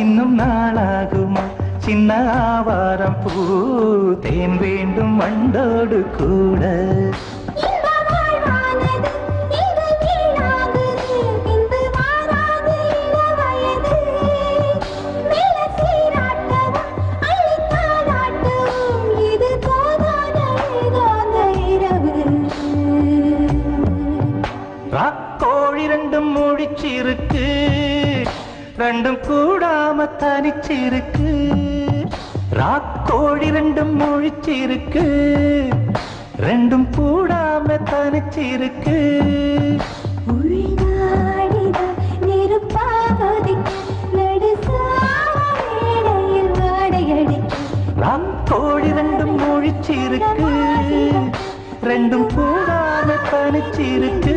இன்னும் நாளாகுமா சின்ன ஆவாரம் பூ தேன் வேண்டும் வண்டோடு கூட ராக்கோழி ரெண்டும் முழிச்சிருக்கு ரெண்டும் கூடாம தனிச்சிருக்கு ராக்கோழி ரெண்டும் முழிச்சிருக்கு ரெண்டும் கூடாம தனிச்சிருக்கு ராக்கோழி ரெண்டும் முழிச்சிருக்கு ரெண்டும் கூடாம தனிச்சிருக்கு